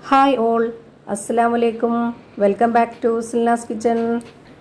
Hi all, അസ്സലാമലൈക്കും. Welcome back to സിൽനാസ് kitchen.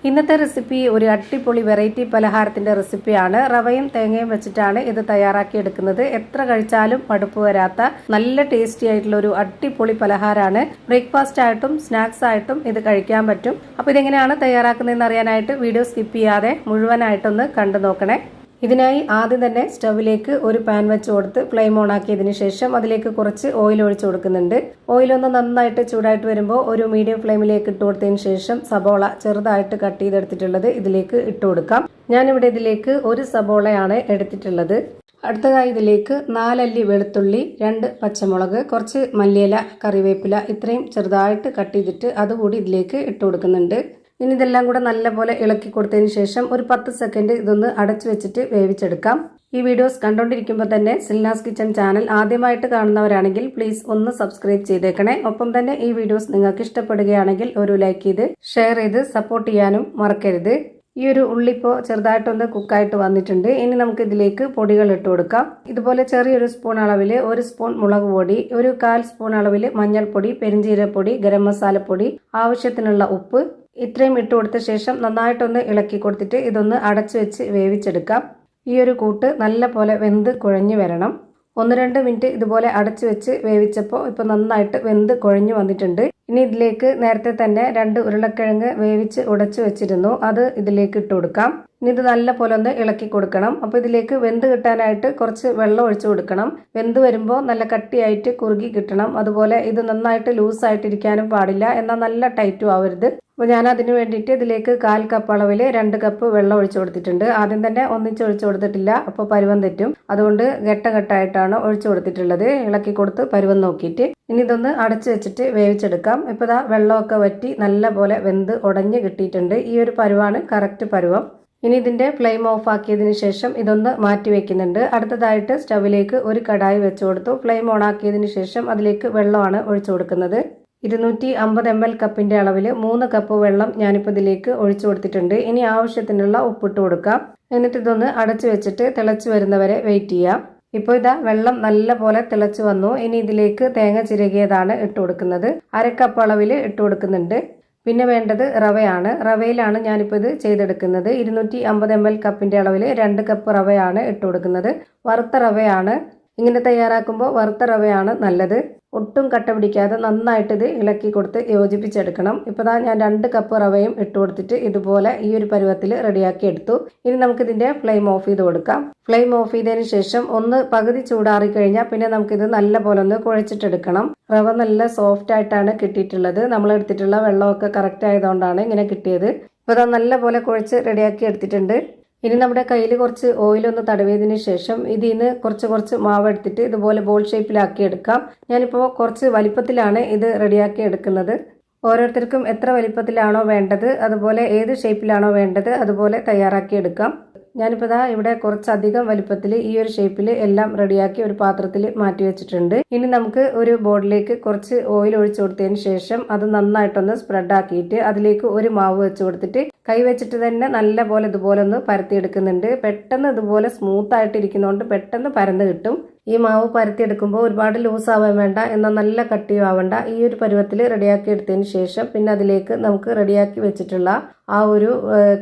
ഇന്നത്തെ റെസിപ്പി ഒരു അടിപൊളി വെറൈറ്റി പലഹാരത്തിൻ്റെ റെസിപ്പിയാണ്. റവയും തേങ്ങയും വെച്ചിട്ടാണ് ഇത് തയ്യാറാക്കി എടുക്കുന്നത്. എത്ര കഴിച്ചാലും മടുപ്പ് വരാത്ത നല്ല ടേസ്റ്റി ആയിട്ടുള്ള ഒരു അടിപൊളി പലഹാരമാണ്. ബ്രേക്ക്ഫാസ്റ്റ് ആയിട്ടും സ്നാക്സ് ആയിട്ടും ഇത് കഴിക്കാൻ പറ്റും. അപ്പോൾ ഇതെങ്ങനെയാണ് തയ്യാറാക്കുന്നതെന്ന് അറിയാനായിട്ട് വീഡിയോ സ്കിപ്പ് ചെയ്യാതെ മുഴുവനായിട്ടൊന്ന് കണ്ടു നോക്കണേ. ഇതിനായി ആദ്യം തന്നെ സ്റ്റവിലേക്ക് ഒരു പാൻ വെച്ച് കൊടുത്ത് ഫ്ലെയിം ഓൺ ആക്കിയതിന് ശേഷം അതിലേക്ക് കുറച്ച് ഓയിൽ ഒഴിച്ചു കൊടുക്കുന്നുണ്ട്. ഓയിലൊന്ന് നന്നായിട്ട് ചൂടായിട്ട് വരുമ്പോൾ ഒരു മീഡിയം ഫ്ലെയിമിലേക്ക് ഇട്ട് കൊടുത്തതിന് ശേഷം സബോള ചെറുതായിട്ട് കട്ട് ചെയ്തെടുത്തിട്ടുള്ളത് ഇതിലേക്ക് ഇട്ട് കൊടുക്കാം. ഞാനിവിടെ ഇതിലേക്ക് ഒരു സബോളയാണ് എടുത്തിട്ടുള്ളത്. അടുത്തതായി ഇതിലേക്ക് 4 അല്ലി വെളുത്തുള്ളി, 2 പച്ചമുളക്, കുറച്ച് മല്ലിയില, കറിവേപ്പില ഇത്രയും ചെറുതായിട്ട് കട്ട് ചെയ്തിട്ട് അതുകൂടി ഇതിലേക്ക് ഇട്ട് കൊടുക്കുന്നുണ്ട്. ഇനി ഇതെല്ലാം കൂടെ നല്ലപോലെ ഇളക്കി കൊടുത്തതിന് ശേഷം ഒരു 10 സെക്കൻഡ് ഇതൊന്ന് അടച്ചു വെച്ചിട്ട് വേവിച്ചെടുക്കാം. ഈ വീഡിയോസ് കണ്ടുകൊണ്ടിരിക്കുമ്പോൾ തന്നെ സിൽനാസ് കിച്ചൺ ചാനൽ ആദ്യമായിട്ട് കാണുന്നവരാണെങ്കിൽ പ്ലീസ് ഒന്ന് സബ്സ്ക്രൈബ് ചെയ്തേക്കണേ. ഒപ്പം തന്നെ ഈ വീഡിയോസ് നിങ്ങൾക്ക് ഇഷ്ടപ്പെടുകയാണെങ്കിൽ ഒരു ലൈക്ക് ചെയ്ത് ഷെയർ ചെയ്ത് സപ്പോർട്ട് ചെയ്യാനും മറക്കരുത്. ഈ ഒരു ഉള്ളി ഇപ്പോൾ ചെറുതായിട്ടൊന്ന് കുക്കായിട്ട് വന്നിട്ടുണ്ട്. ഇനി നമുക്ക് ഇതിലേക്ക് പൊടികൾ ഇട്ട് കൊടുക്കാം. ഇതുപോലെ ചെറിയൊരു സ്പൂൺ അളവിൽ 1 സ്പൂൺ മുളക് പൊടി, ഒരു 1/4 സ്പൂൺ അളവിൽ മഞ്ഞൾപ്പൊടി, പെരിഞ്ജീരകപ്പൊടി, ഗരം മസാലപ്പൊടി, ആവശ്യത്തിനുള്ള ഉപ്പ് ഇത്രയും ഇട്ട് കൊടുത്ത ശേഷം നന്നായിട്ടൊന്ന് ഇളക്കി കൊടുത്തിട്ട് ഇതൊന്ന് അടച്ചു വെച്ച് വേവിച്ചെടുക്കാം. ഈ ഒരു കൂട്ട് നല്ല പോലെ വെന്ത് കുഴഞ്ഞു വരണം. 1-2 മിനിറ്റ് ഇതുപോലെ അടച്ചു വെച്ച് വേവിച്ചപ്പോൾ ഇപ്പോൾ നന്നായിട്ട് വെന്ത് കുഴഞ്ഞു വന്നിട്ടുണ്ട്. ഇനി ഇതിലേക്ക് നേരത്തെ തന്നെ 2 ഉരുളക്കിഴങ്ങ് വേവിച്ച് ഉടച്ചു വെച്ചിരുന്നു, അത് ഇതിലേക്ക് ഇട്ട് കൊടുക്കാം. ഇനി ഇത് നല്ല പോലെ ഒന്ന് ഇളക്കി കൊടുക്കണം. അപ്പോൾ ഇതിലേക്ക് വെന്ത് കിട്ടാനായിട്ട് കുറച്ച് വെള്ളം ഒഴിച്ചു കൊടുക്കണം. വെന്ത് വരുമ്പോൾ നല്ല കട്ടിയായിട്ട് കുറുകി കിട്ടണം. അതുപോലെ ഇത് നന്നായിട്ട് ലൂസായിട്ടിരിക്കാനും പാടില്ല, എന്നാൽ നല്ല ടൈറ്റും ആവരുത്. അപ്പോൾ ഞാൻ അതിന് വേണ്ടിയിട്ട് ഇതിലേക്ക് 1/4 കപ്പ് അളവിൽ 2 കപ്പ് വെള്ളം ഒഴിച്ചു കൊടുത്തിട്ടുണ്ട്. ആദ്യം തന്നെ ഒന്നിച്ച് ഒഴിച്ചു കൊടുത്തിട്ടില്ല, അപ്പോൾ പരുവം തെറ്റും. അതുകൊണ്ട് ഘട്ടഘട്ടമായിട്ടാണ് ഒഴിച്ചു കൊടുത്തിട്ടുള്ളത്. ഇളക്കി കൊടുത്ത് പരുവം നോക്കിയിട്ട് ഇനി ഇതൊന്ന് അടച്ചു വെച്ചിട്ട് വേവിച്ചെടുക്കാം. ഇപ്പോൾ ഇതാ വെള്ളമൊക്കെ വറ്റി നല്ല പോലെ വെന്ത് ഉടഞ്ഞ് കിട്ടിയിട്ടുണ്ട്. ഈ ഒരു പരുവാണ് കറക്റ്റ് പരുവം. ഇനി ഇതിൻ്റെ ഫ്ലെയിം ഓഫ് ആക്കിയതിന് ശേഷം ഇതൊന്ന് മാറ്റി വെക്കുന്നുണ്ട്. അടുത്തതായിട്ട് സ്റ്റവിലേക്ക് ഒരു കടായി വെച്ച് കൊടുത്തു. ഫ്ലെയിം ഓൺ ആക്കിയതിന് ശേഷം അതിലേക്ക് വെള്ളമാണ് ഒഴിച്ചു കൊടുക്കുന്നത്. 250 ml കപ്പിൻ്റെ അളവിൽ 3 കപ്പ് വെള്ളം ഞാനിപ്പോൾ ഇതിലേക്ക് ഒഴിച്ചു കൊടുത്തിട്ടുണ്ട്. ഇനി ആവശ്യത്തിനുള്ള ഉപ്പിട്ട് കൊടുക്കാം. എന്നിട്ട് ഇതൊന്ന് അടച്ചു വെച്ചിട്ട് തിളച്ച് വരുന്നവരെ വെയിറ്റ് ചെയ്യാം. ഇപ്പോൾ ഇതാ വെള്ളം നല്ല പോലെ തിളച്ച് വന്നു. ഇനി ഇതിലേക്ക് തേങ്ങ ചിരകിയതാണ് ഇട്ട് കൊടുക്കുന്നത്. 1/2 കപ്പ് അളവിൽ ഇട്ട് കൊടുക്കുന്നുണ്ട്. പിന്നെ വേണ്ടത് റവയാണ്. റവയിലാണ് ഞാനിപ്പോൾ ഇത് ചെയ്തെടുക്കുന്നത്. 250 ml കപ്പിൻ്റെ അളവിൽ 2 കപ്പ് റവയാണ് ഇട്ട് കൊടുക്കുന്നത്. വറുത്ത റവയാണ്. ഇങ്ങനെ തയ്യാറാക്കുമ്പോൾ വറുത്ത റവയാണ് നല്ലത്. ഒട്ടും കട്ട പിടിക്കാതെ നന്നായിട്ട് ഇത് ഇളക്കി കൊടുത്ത് യോജിപ്പിച്ചെടുക്കണം. ഇപ്പോൾ ഞാൻ 2 കപ്പ് റവയും ഇട്ട് കൊടുത്തിട്ട് ഇതുപോലെ ഈ ഒരു പരുവത്തിൽ റെഡിയാക്കി എടുത്തു. ഇനി നമുക്കിതിൻ്റെ ഫ്ലെയിം ഓഫ് ചെയ്ത് കൊടുക്കാം. ഫ്ലെയിം ഓഫ് ചെയ്തതിന് ശേഷം ഒന്ന് പകുതി ചൂടാറി കഴിഞ്ഞാൽ പിന്നെ നമുക്കിത് നല്ല പോലെ ഒന്ന് കുഴച്ചിട്ടെടുക്കണം. റവ നല്ല സോഫ്റ്റ് ആയിട്ടാണ് കിട്ടിയിട്ടുള്ളത്. നമ്മൾ എടുത്തിട്ടുള്ള വെള്ളമൊക്കെ കറക്റ്റ് ആയതുകൊണ്ടാണ് ഇങ്ങനെ കിട്ടിയത്. ഇപ്പോൾ അത് നല്ല പോലെ കുഴച്ച് റെഡിയാക്കി എടുത്തിട്ടുണ്ട്. ഇനി നമ്മുടെ കയ്യിൽ കുറച്ച് ഓയിലൊന്ന് തടവിയതിന് ശേഷം ഇതിൽ നിന്ന് കുറച്ച് മാവ് എടുത്തിട്ട് ഇതുപോലെ ബോൾ ഷേപ്പിലാക്കി എടുക്കാം. ഞാനിപ്പോൾ കുറച്ച് വലിപ്പത്തിലാണ് ഇത് റെഡിയാക്കി എടുക്കുന്നത്. ഓരോരുത്തർക്കും എത്ര വലിപ്പത്തിലാണോ വേണ്ടത്, അതുപോലെ ഏത് ഷേപ്പിലാണോ വേണ്ടത് അതുപോലെ തയ്യാറാക്കി എടുക്കാം. ഞാനിപ്പോൾ ഇവിടെ കുറച്ചധികം വലിപ്പത്തിൽ ഈ ഒരു ഷേപ്പിൽ എല്ലാം റെഡിയാക്കി ഒരു പാത്രത്തിൽ മാറ്റി വെച്ചിട്ടുണ്ട്. ഇനി നമുക്ക് ഒരു ബോർഡിലേക്ക് കുറച്ച് ഓയിൽ ഒഴിച്ചു കൊടുത്തതിന് ശേഷം അത് നന്നായിട്ടൊന്ന് സ്പ്രെഡ് ആക്കിയിട്ട് അതിലേക്ക് ഒരു മാവ് വെച്ച് കൊടുത്തിട്ട് കൈ വെച്ചിട്ട് തന്നെ നല്ല പോലെ ഇതുപോലെ ഒന്ന് പരത്തിയെടുക്കുന്നുണ്ട്. പെട്ടെന്ന് ഇതുപോലെ സ്മൂത്ത് ആയിട്ടിരിക്കുന്നതുകൊണ്ട് പെട്ടെന്ന് പരന്ന് കിട്ടും. ഈ മാവ് പരത്തിയെടുക്കുമ്പോൾ ഒരുപാട് ലൂസ് ആവാൻ വേണ്ട, എന്നാൽ നല്ല കട്ടിയും ആവണ്ട. ഈ ഒരു പരുവത്തിൽ റെഡിയാക്കി എടുത്തതിന് ശേഷം പിന്നെ അതിലേക്ക് നമുക്ക് റെഡിയാക്കി വെച്ചിട്ടുള്ള ആ ഒരു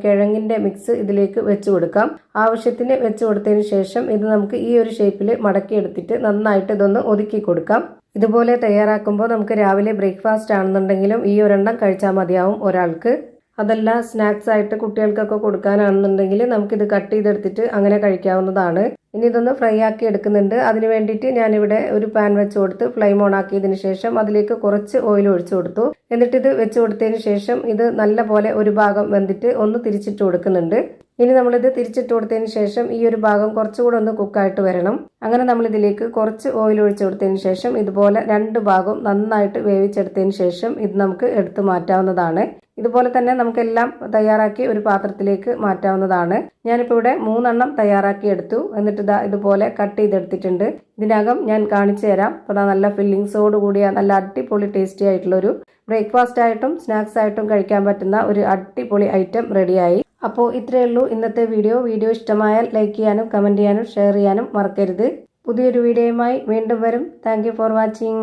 കിഴങ്ങിൻ്റെ മിക്സ് ഇതിലേക്ക് വെച്ച് കൊടുക്കാം. ആവശ്യത്തിന് വെച്ച് കൊടുത്തതിന് ശേഷം ഇത് നമുക്ക് ഈ ഒരു ഷേപ്പിൽ മടക്കി എടുത്തിട്ട് നന്നായിട്ട് ഇതൊന്ന് ഒതുക്കി കൊടുക്കാം. ഇതുപോലെ തയ്യാറാക്കുമ്പോൾ നമുക്ക് രാവിലെ ബ്രേക്ക്ഫാസ്റ്റ് ആണെന്നുണ്ടെങ്കിലും ഈ ഒരെണ്ണം കഴിച്ചാൽ മതിയാവും ഒരാൾക്ക്. അതല്ല സ്നാക്സ് ആയിട്ട് കുട്ടികൾക്കൊക്കെ കൊടുക്കാനാണെന്നുണ്ടെങ്കിൽ നമുക്കിത് കട്ട് ചെയ്തെടുത്തിട്ട് അങ്ങനെ കഴിക്കാവുന്നതാണ്. ഇനി ഇതൊന്ന് ഫ്രൈ ആക്കി എടുക്കുന്നുണ്ട്. അതിന് വേണ്ടിയിട്ട് ഞാനിവിടെ ഒരു പാൻ വെച്ച് കൊടുത്ത് ഫ്ലെയിം ഓൺ ആക്കിയതിന് ശേഷം അതിലേക്ക് കുറച്ച് ഓയിൽ ഒഴിച്ചു കൊടുത്തു. എന്നിട്ട് ഇത് വെച്ച് കൊടുത്തതിന് ശേഷം ഇത് നല്ല പോലെ ഒരു ഭാഗം വെന്തിട്ട് ഒന്ന് തിരിച്ചിട്ട് കൊടുക്കുന്നുണ്ട്. ഇനി നമ്മളിത് തിരിച്ചിട്ട് കൊടുത്തതിന് ശേഷം ഈ ഒരു ഭാഗം കുറച്ചുകൂടെ ഒന്ന് കുക്കായിട്ട് വരണം. അങ്ങനെ നമ്മളിതിലേക്ക് കുറച്ച് ഓയിൽ ഒഴിച്ചു കൊടുത്തതിന് ശേഷം ഇതുപോലെ 2 ഭാഗം നന്നായിട്ട് വേവിച്ചെടുത്തതിന് ശേഷം ഇത് നമുക്ക് എടുത്തു മാറ്റാവുന്നതാണ്. ഇതുപോലെ തന്നെ നമുക്കെല്ലാം തയ്യാറാക്കി ഒരു പാത്രത്തിലേക്ക് മാറ്റാവുന്നതാണ്. ഞാനിപ്പോൾ ഇവിടെ 3 എണ്ണം തയ്യാറാക്കി എടുത്തു. എന്നിട്ട് ഇതുപോലെ കട്ട് ചെയ്തെടുത്തിട്ടുണ്ട്. ഇതിനകം ഞാൻ കാണിച്ചു തരാം. അപ്പോൾ നല്ല ഫില്ലിങ്സോട് കൂടിയ നല്ല അടിപൊളി ടേസ്റ്റി ആയിട്ടുള്ളൊരു ബ്രേക്ക്ഫാസ്റ്റ് ആയിട്ടും സ്നാക്സ് ആയിട്ടും കഴിക്കാൻ പറ്റുന്ന ഒരു അടിപൊളി ഐറ്റം റെഡിയായി. അപ്പോൾ ഇത്രയേ ഉള്ളൂ ഇന്നത്തെ വീഡിയോ. വീഡിയോ ഇഷ്ടമായാൽ ലൈക്ക് ചെയ്യാനും കമൻറ്റ് ചെയ്യാനും ഷെയർ ചെയ്യാനും മറക്കരുത്. പുതിയൊരു വീഡിയോയുമായി വീണ്ടും വരും. Thank you for watching.